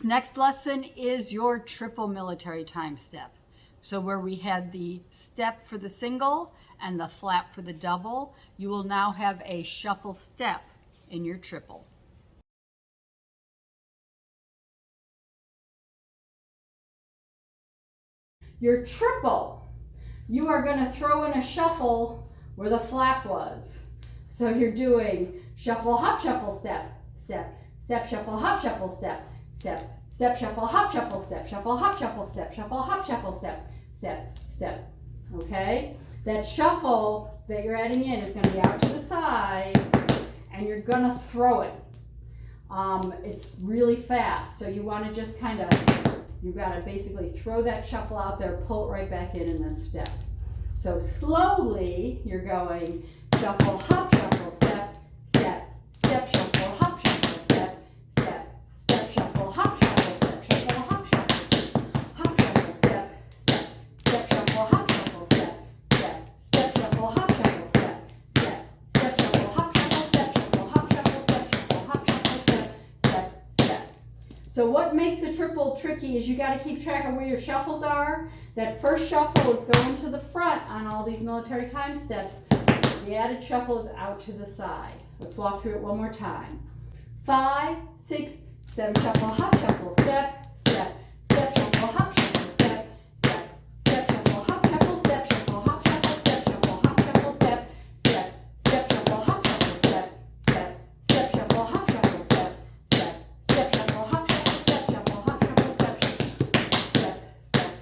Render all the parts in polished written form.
This next lesson is your triple military time step. So where we had the step for the single and the flap for the double, you will now have a shuffle step in your triple. Your triple, you are going to throw in a shuffle where the flap was. So you're doing shuffle, hop, shuffle, step, step, step, shuffle, hop, shuffle, step, step, step, shuffle, hop, shuffle, step, shuffle, hop, shuffle, step, shuffle, hop, shuffle, step, step, step. Okay? That shuffle that you're adding in is going to be out to the side, and you're going to throw it. It's really fast, so you want to just kind of, you've got to basically throw that shuffle out there, pull it right back in, and then step. So slowly, you're going shuffle, hop, shuffle, step, step, step, shuffle, hop, shuffle, step, step, step, shuffle, hop, shuffle, step, shuffle, hop, shuffle, step, hop, shuffle, step, step, step, shuffle, hop, shuffle, step, step, step, shuffle, hop, shuffle, step, step, step, shuffle, hop, shuffle, step, shuffle, hop, shuffle, step, shuffle, hop, shuffle, step, step, step. So what makes the triple tricky is you got to keep track of where your shuffles are. That first shuffle is going to the front on all these military time steps. The added shuffle is out to the side. Let's walk through it one more time. 5, 6, 7, shuffle, hop, shuffle, step, step, step, shuffle, hop, shuffle, step, step, step, shuffle, hop, shuffle, step, shuffle, hop, shuffle, step, shuffle, hop, shuffle, step, step, step, shuffle, hop, shuffle, step, step, step, shuffle, hop, shuffle, step, step, step, shuffle, hop, shuffle, step, shuffle, hop, shuffle, step, step, step, step.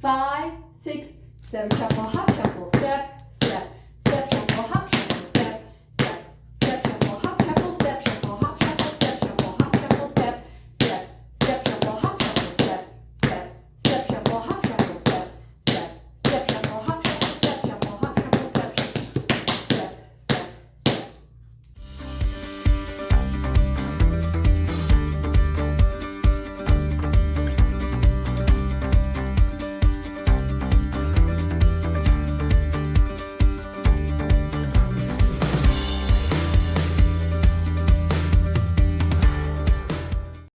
5, 6, 7, shuffle, hop, shuffle, step,